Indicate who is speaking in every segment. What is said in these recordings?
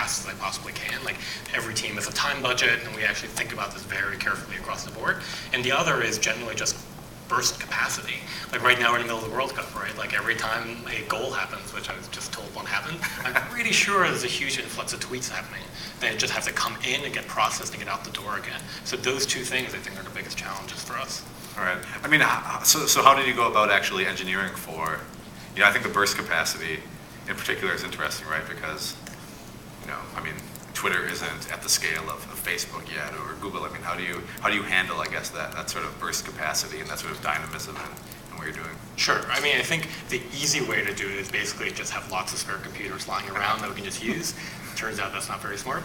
Speaker 1: fast as I possibly can. Like every team has a time budget, and we actually think about this very carefully across the board. And the other is generally just burst capacity. Like right now we're in the middle of the World Cup, right? Like every time a goal happens, which I was just told won't happen, I'm pretty sure there's a huge influx of tweets happening. They just have to come in and get processed and get out the door again. So those two things I think are the biggest challenges for us.
Speaker 2: All right. I mean, so how did you go about actually engineering for, I think the burst capacity in particular is interesting, right? Because, I mean, Twitter isn't at the scale of Facebook yet, or Google. I mean, how do you handle, I guess, that sort of burst capacity and that sort of dynamism in what you're doing?
Speaker 1: Sure. I mean, I think the easy way to do it is basically just have lots of spare computers lying around that we can just use. Turns out that's not very smart.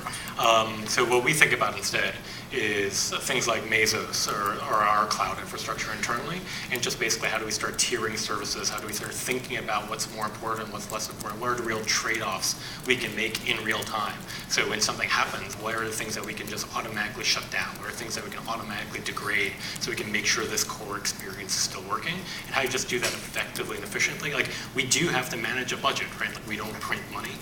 Speaker 1: So what we think about instead is things like Mesos or our cloud infrastructure internally, and just basically how do we start tiering services, how do we start thinking about what's more important, what's less important, what are the real trade-offs we can make in real time. So when something happens, what are the things that we can just automatically shut down, what are things that we can automatically degrade so we can make sure this core experience is still working, and how you just do that effectively and efficiently. Like we do have to manage a budget, right? Like we don't print money.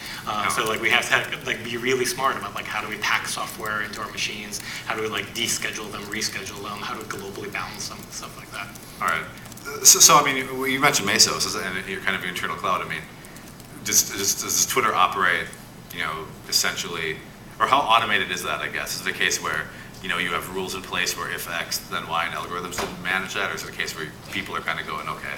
Speaker 1: So like we have to be really smart about like how do we pack software into our machines, how do we like deschedule them, reschedule them, how do we globally balance them, stuff like that.
Speaker 2: All right. So I mean, you mentioned Mesos and your kind of your internal cloud. I mean, does Twitter operate, essentially, or how automated is that? I guess is it a case where you have rules in place where if X then Y and algorithms didn't manage that, or is it a case where people are kind of going, okay,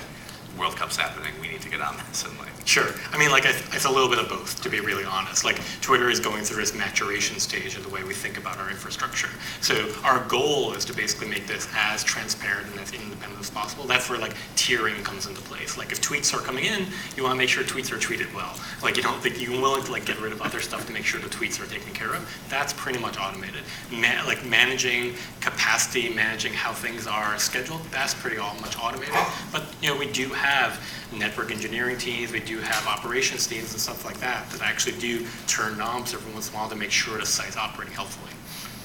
Speaker 2: World Cup's happening, we need to get on this and like.
Speaker 1: Sure. I mean, like, it's a little bit of both, to be really honest. Like, Twitter is going through this maturation stage of the way we think about our infrastructure. So our goal is to basically make this as transparent and as independent as possible. That's where, like, tiering comes into place. Like, if tweets are coming in, you want to make sure tweets are treated well. Like, you don't think you're willing to, like, get rid of other stuff to make sure the tweets are taken care of. That's pretty much automated. Like, managing capacity, managing how things are scheduled, that's pretty much automated. But, we do have network engineering teams, we do have operations teams and stuff like that actually do turn knobs every once in a while to make sure the site's operating healthfully.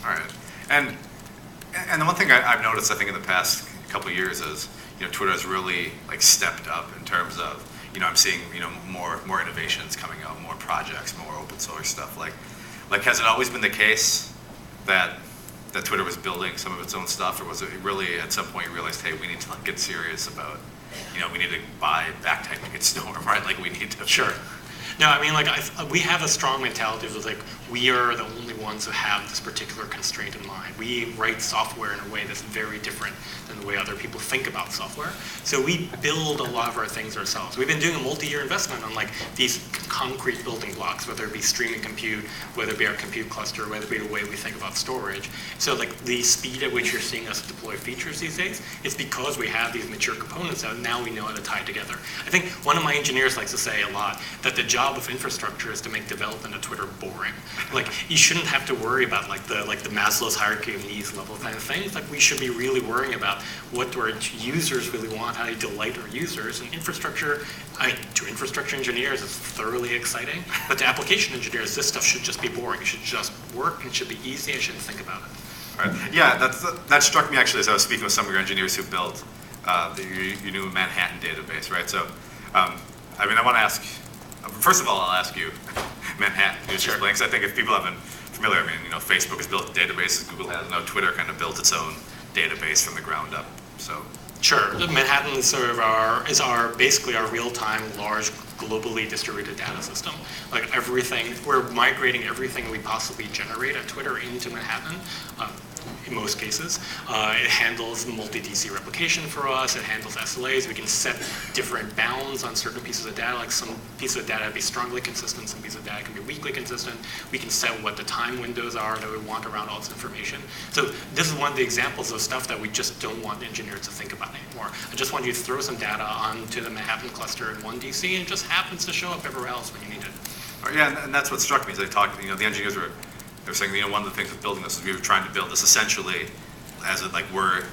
Speaker 2: All right. And the one thing I've noticed, I think, in the past couple of years is, Twitter has really like stepped up in terms of, I'm seeing, more innovations coming out, more projects, more open source stuff. Like has it always been the case that Twitter was building some of its own stuff, or was it really at some point you realized, hey, we need to get serious about, we need to buy backtyping at Storm, right? Like we need to.
Speaker 1: Sure. No, I mean, like, we have a strong mentality of like, we are the only ones who have this particular constraint in mind. We write software in a way that's very different than the way other people think about software. So we build a lot of our things ourselves. We've been doing a multi-year investment on like these concrete building blocks, whether it be streaming compute, whether it be our compute cluster, whether it be the way we think about storage. So like the speed at which you're seeing us deploy features these days, it's because we have these mature components that now we know how to tie together. I think one of my engineers likes to say a lot that the job of infrastructure is to make development of Twitter boring. Like you shouldn't have to worry about like the Maslow's hierarchy of needs level kind of things. Like we should be really worrying about what do our users really want, how do you delight our users, and infrastructure. To infrastructure engineers, it's thoroughly exciting, but to application engineers, this stuff should just be boring. It should just work and should be easy. I shouldn't think about it.
Speaker 2: All right. Yeah, that struck me actually as I was speaking with some of your engineers who built your new Manhattan database, right? So, I want to ask. First of all, I'll ask you, Manhattan,
Speaker 1: Sure.
Speaker 2: Because I think if people haven't familiar, Facebook has built databases, Google has, now Twitter kind of built its own database from the ground up. So.
Speaker 1: Sure. Manhattan is sort of basically our real-time, large, globally distributed data system. Like everything, we're migrating everything we possibly generate at Twitter into Manhattan. In most cases. It handles multi-DC replication for us. It handles SLAs. We can set different bounds on certain pieces of data. Like some pieces of data be strongly consistent, some pieces of data can be weakly consistent. We can set what the time windows are that we want around all this information. So this is one of the examples of stuff that we just don't want engineers to think about anymore. I just want you to throw some data onto the Manhattan cluster in one DC, and it just happens to show up everywhere else when you need it.
Speaker 2: Yeah, and that's what struck me as they talked. The engineers were. They were saying, one of the things with building this is we were trying to build this essentially as it like we're,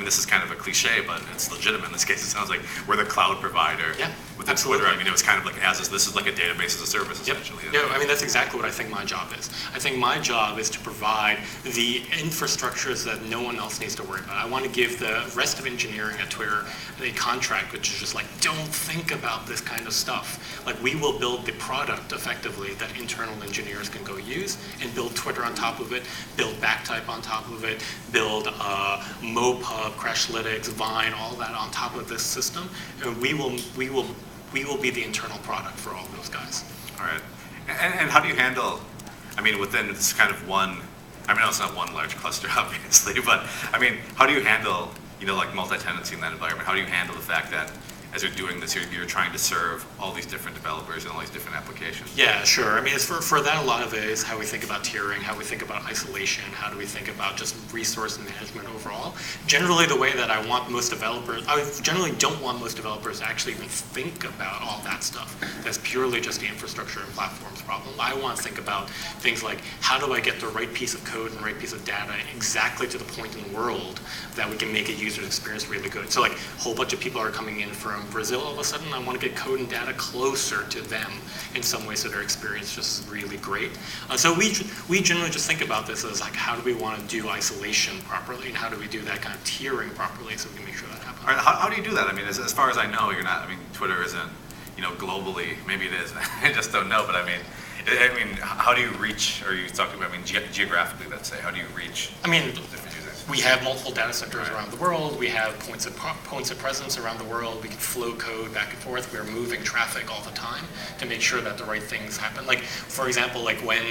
Speaker 2: this is kind of a cliche, but it's legitimate in this case. It sounds like we're the cloud provider within
Speaker 1: Absolutely.
Speaker 2: Twitter. I mean, it was kind of like this is like a database as a service, essentially.
Speaker 1: Yep. Yeah, I mean, that's exactly what I think my job is. I think my job is to provide the infrastructures that no one else needs to worry about. I want to give the rest of engineering at Twitter a contract which is just like, don't think about this kind of stuff. Like, we will build the product effectively that internal engineers can go use and build Twitter on top of it, build Backtype on top of it, build MoPub, Crashlytics, Vine, all that on top of this system. And we will be the internal product for all those guys.
Speaker 2: All right. And how do you handle, I mean, within this kind of one, I mean, it's not one large cluster, obviously, but I mean, how do you handle, like multi-tenancy in that environment? How do you handle the fact that as you're doing this, you're trying to serve all these different developers and all these different applications?
Speaker 1: Yeah, sure. I mean, it's for that, a lot of it is how we think about tiering, how we think about isolation, how do we think about just resource management overall. Generally, the way that I want most developers, I generally don't want most developers to actually even think about all that stuff. That's purely just the infrastructure and platforms problem. I want to think about things like, how do I get the right piece of code and the right piece of data exactly to the point in the world that we can make a user experience really good. So like, a whole bunch of people are coming in from Brazil all of a sudden. I want to get code and data closer to them in some way so their experience just is really great. So we generally just think about this as like, how do we want to do isolation properly, and how do we do that kind of tiering properly so we can make sure that happens.
Speaker 2: All right, how do you do that? I mean, as far as I know, you're not, I mean, Twitter isn't, globally, maybe it is, I just don't know, but I mean, how do you reach, or you talking about, I mean, geographically, let's say, how do you reach different users?
Speaker 1: We have multiple data centers around the world. We have points of presence around the world. We can flow code back and forth. We're moving traffic all the time to make sure that the right things happen. Like, for example, like when,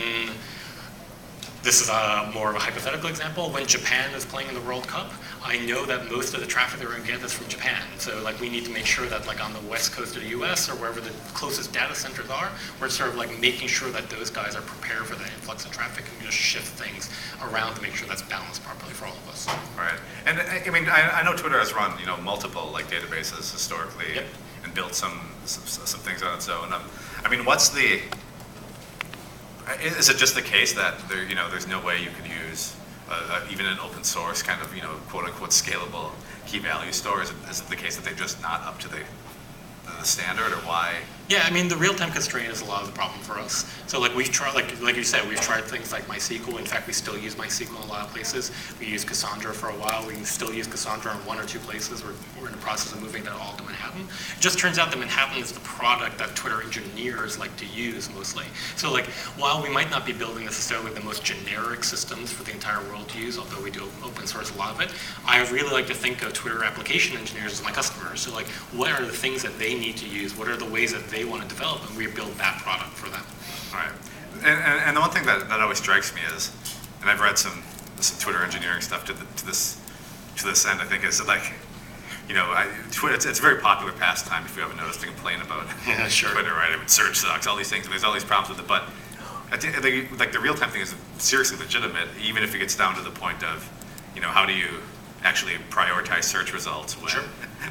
Speaker 1: this is more of a hypothetical example, when Japan is playing in the World Cup, I know that most of the traffic that we're going to get is from Japan. So like, we need to make sure that like on the west coast of the US or wherever the closest data centers are, we're sort of like making sure that those guys are prepared for that influx of traffic and just shift things around to make sure that's balanced properly for all of us.
Speaker 2: Right. And I mean, I know Twitter has run, multiple like databases historically.
Speaker 1: Yep.
Speaker 2: And built some things on its own. I mean, is it just the case that there's no way you could use even an open source kind of quote unquote scalable key value store? Is it the case that they're just not up to the standard, or why?
Speaker 1: Yeah, I mean, the real-time constraint is a lot of the problem for us. So like, we've tried, like you said, we've tried things like MySQL. In fact, we still use MySQL in a lot of places. We used Cassandra for a while. We still use Cassandra in one or two places. We're in the process of moving that all to Manhattan. It just turns out that Manhattan is the product that Twitter engineers like to use mostly. So like, while we might not be building necessarily the most generic systems for the entire world to use, although we do open source a lot of it, I really like to think of Twitter application engineers as my customers. So like, what are the things that they need to use? What are the ways that they want to develop, and we build that product for them.
Speaker 2: All right. And the one thing that always strikes me is, and I've read some Twitter engineering stuff to this end, I think, is like, Twitter, it's a very popular pastime, if you haven't noticed, to complain about
Speaker 1: Sure.
Speaker 2: Twitter, right? I mean, search sucks, all these things, and there's all these problems with it, but I think like the real-time thing is seriously legitimate, even if it gets down to the point of, how do you actually prioritize search results when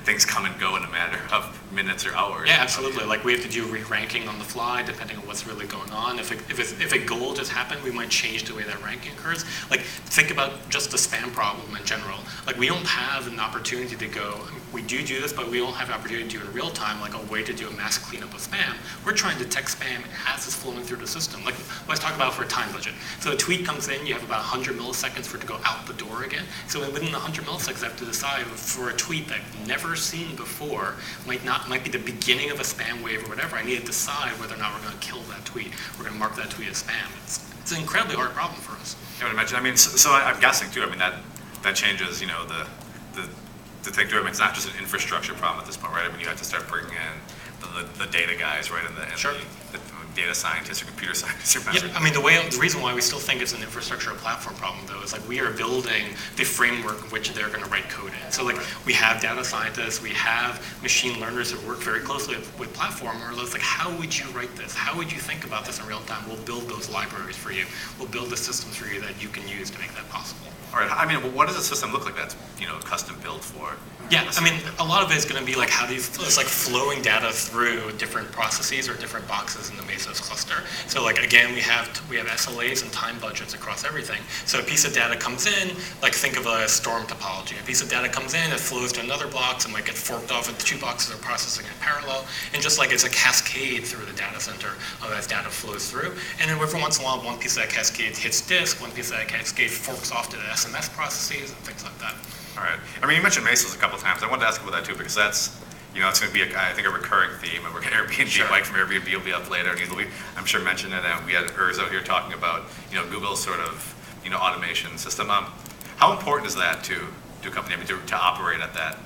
Speaker 2: things come and go in a matter of minutes or hours?
Speaker 1: Yeah, absolutely. Like, we have to do re-ranking on the fly depending on what's really going on. If a goal just happened, we might change the way that ranking occurs. Like, think about just the spam problem in general. Like, we don't have an opportunity to go, we do this, but we don't have an opportunity to do it in real time, like a way to do a mass cleanup of spam. We're trying to detect spam as it's flowing through the system. Like, let's talk about for a time budget. So a tweet comes in, you have about 100 milliseconds for it to go out the door again. So within the 100 milliseconds, I have to decide for a tweet that I've never seen before, might be the beginning of a spam wave or whatever. I need to decide whether or not we're going to kill that tweet. We're going to mark that tweet as spam. It's an incredibly hard problem for us.
Speaker 2: I would imagine. I mean, so I'm guessing too. I mean, that changes, the thing too. I mean, it's not just an infrastructure problem at this point, right? I mean, you have to start bringing in the data guys, right, and the data scientists or computer scientists.
Speaker 1: Yeah, I mean, the reason why we still think it's an infrastructure or platform problem, though, is like, we are building the framework in which they're going to write code in. So like, we have data scientists, we have machine learners who work very closely with platform, or it's like, how would you write this? How would you think about this in real time? We'll build those libraries for you. We'll build the systems for you that you can use to make that possible.
Speaker 2: All right. I mean, what does a system look like that's custom built for?
Speaker 1: Yeah, I mean, a lot of it is going to be like, it's like flowing data through different processes or different boxes in the matrix Mesos cluster. So like again, we have SLAs and time budgets across everything. So a piece of data comes in, like think of a storm topology. A piece of data comes in, it flows to another blocks and might get forked off into two boxes of processing in parallel. And just like it's a cascade through the data center as data flows through. And then every once in a while, one piece of that cascade hits disk, one piece of that cascade forks off to the SMS processes and things like that.
Speaker 2: All right. I mean, you mentioned Mesos a couple of times. I wanted to ask about that too, because that's, it's going to be, I think, a recurring theme. And we're Airbnb,
Speaker 1: Sure.
Speaker 2: Mike from Airbnb will be up later, and he'll be, I'm sure, mention it. And we had Urzo here talking about, Google's sort of, automation system. How important is that to a company, to operate at that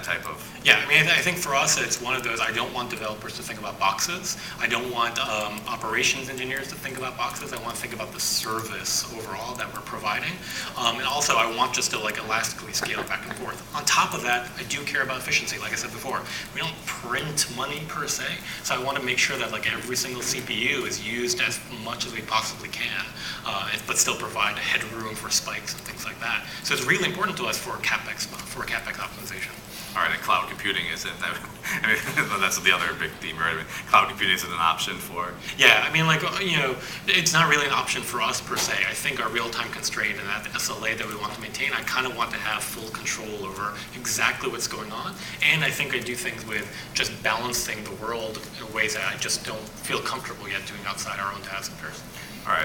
Speaker 2: type of?
Speaker 1: Yeah, I mean, I think for us, it's one of those, I don't want developers to think about boxes. I don't want operations engineers to think about boxes. I want to think about the service overall that we're providing. And also, I want just to like elastically scale back and forth. On top of that, I do care about efficiency. Like I said before, we don't print money per se. So I want to make sure that like every single CPU is used as much as we possibly can, but still provide a headroom for spikes and things like that. So it's really important to us for CapEx optimization.
Speaker 2: All right, and cloud computing isn't. I mean, that's the other big theme, right? I mean, cloud computing isn't an option for.
Speaker 1: Yeah, I mean, like, it's not really an option for us per se. I think our real-time constraint and that SLA that we want to maintain, I kind of want to have full control over exactly what's going on. And I think I do things with just balancing the world in ways that I just don't feel comfortable yet doing outside our own data centers.